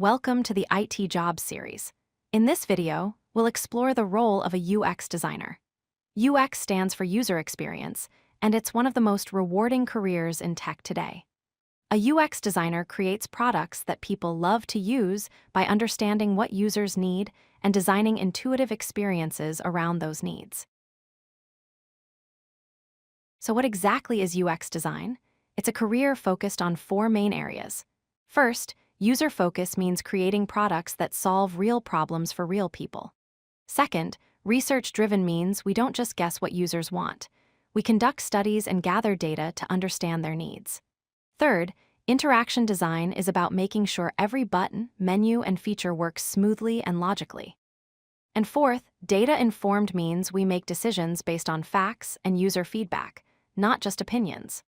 Welcome to the IT Jobs series. In this video, we'll explore the role of a UX designer. UX stands for user experience, and it's one of the most rewarding careers in tech today. A UX designer creates products that people love to use by understanding what users need and designing intuitive experiences around those needs. So what exactly is UX design? It's a career focused on four main areas. First, user focus means creating products that solve real problems for real people. Second, research-driven means we don't just guess what users want. We conduct studies and gather data to understand their needs. Third, interaction design is about making sure every button, menu, and feature works smoothly and logically. And fourth, data-informed means we make decisions based on facts and user feedback, not just opinions.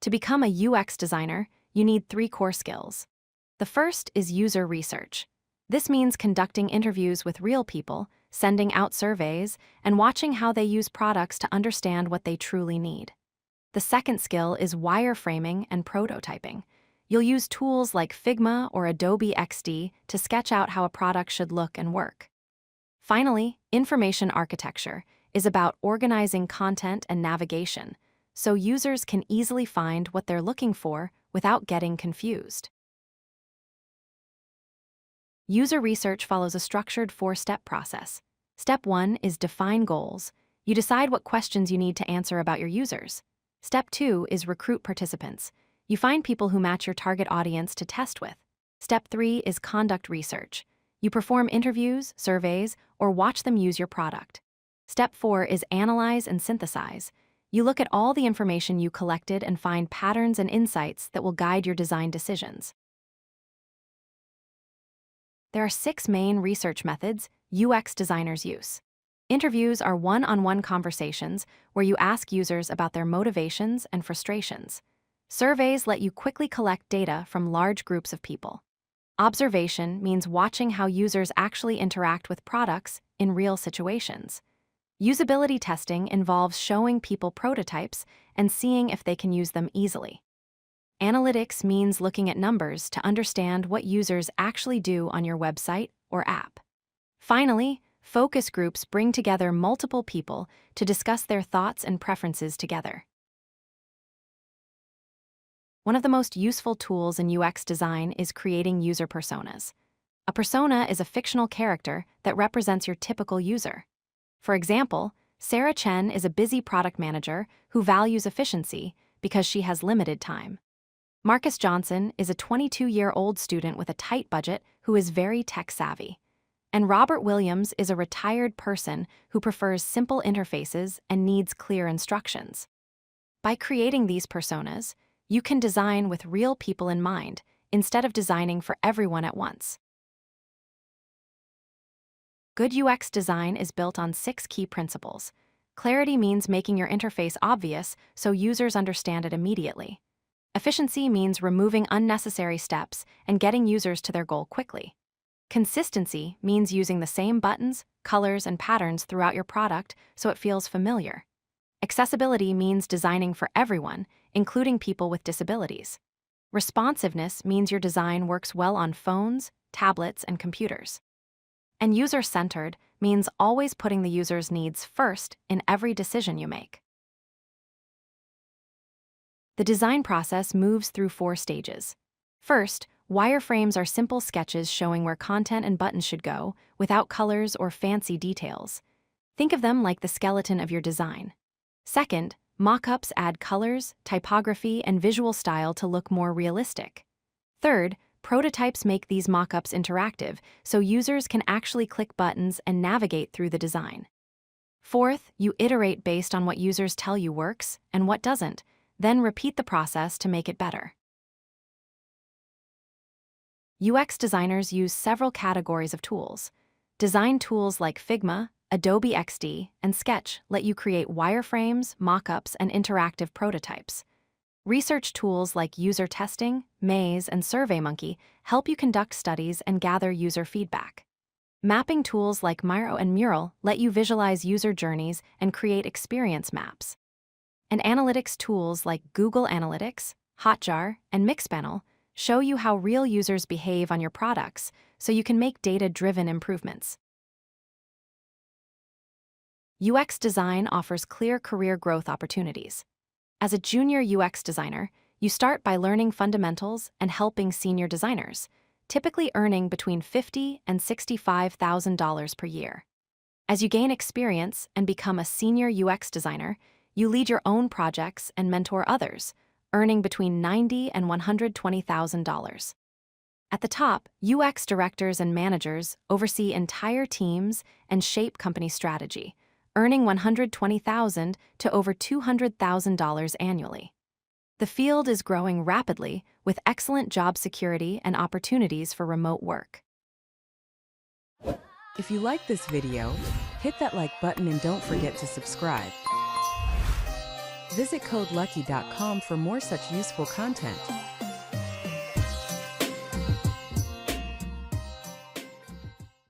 To become a UX designer, you need three core skills. The first is user research. This means conducting interviews with real people, sending out surveys, and watching how they use products to understand what they truly need. The second skill is wireframing and prototyping. You'll use tools like Figma or Adobe XD to sketch out how a product should look and work. Finally, information architecture is about organizing content and navigation, so users can easily find what they're looking for without getting confused. User research follows a structured four-step process. Step 1 is define goals. You decide what questions you need to answer about your users. Step 2 is recruit participants. You find people who match your target audience to test with. Step 3 is conduct research. You perform interviews, surveys, or watch them use your product. Step 4 is analyze and synthesize. You look at all the information you collected and find patterns and insights that will guide your design decisions. There are 6 main research methods UX designers use. Interviews are one-on-one conversations where you ask users about their motivations and frustrations. Surveys let you quickly collect data from large groups of people. Observation means watching how users actually interact with products in real situations. Usability testing involves showing people prototypes and seeing if they can use them easily. Analytics means looking at numbers to understand what users actually do on your website or app. Finally, focus groups bring together multiple people to discuss their thoughts and preferences together. One of the most useful tools in UX design is creating user personas. A persona is a fictional character that represents your typical user. For example, Sarah Chen is a busy product manager who values efficiency because she has limited time. Marcus Johnson is a 22-year-old student with a tight budget who is very tech-savvy. And Robert Williams is a retired person who prefers simple interfaces and needs clear instructions. By creating these personas, you can design with real people in mind instead of designing for everyone at once. Good UX design is built on 6 key principles. Clarity means making your interface obvious so users understand it immediately. Efficiency means removing unnecessary steps and getting users to their goal quickly. Consistency means using the same buttons, colors, and patterns throughout your product so it feels familiar. Accessibility means designing for everyone, including people with disabilities. Responsiveness means your design works well on phones, tablets, and computers. And user-centered means always putting the user's needs first in every decision you make. The design process moves through 4 stages. First, wireframes are simple sketches showing where content and buttons should go, without colors or fancy details. Think of them like the skeleton of your design. Second, mock-ups add colors, typography, and visual style to look more realistic. Third, prototypes make these mock-ups interactive, so users can actually click buttons and navigate through the design. Fourth, you iterate based on what users tell you works and what doesn't, then repeat the process to make it better. UX designers use several categories of tools. Design tools like Figma, Adobe XD, and Sketch let you create wireframes, mock-ups, and interactive prototypes. Research tools like user testing, Maze, and SurveyMonkey help you conduct studies and gather user feedback. Mapping tools like Miro and Mural let you visualize user journeys and create experience maps. And analytics tools like Google Analytics, Hotjar, and Mixpanel show you how real users behave on your products so you can make data-driven improvements. UX design offers clear career growth opportunities. As a junior UX designer, you start by learning fundamentals and helping senior designers, typically earning between $50,000 and $65,000 per year. As you gain experience and become a senior UX designer, you lead your own projects and mentor others, earning between $90,000 and $120,000. At the top, UX directors and managers oversee entire teams and shape company strategy, earning $120,000 to over $200,000 annually. The field is growing rapidly with excellent job security and opportunities for remote work. If you like this video, hit that like button and don't forget to subscribe. Visit codelucky.com for more such useful content.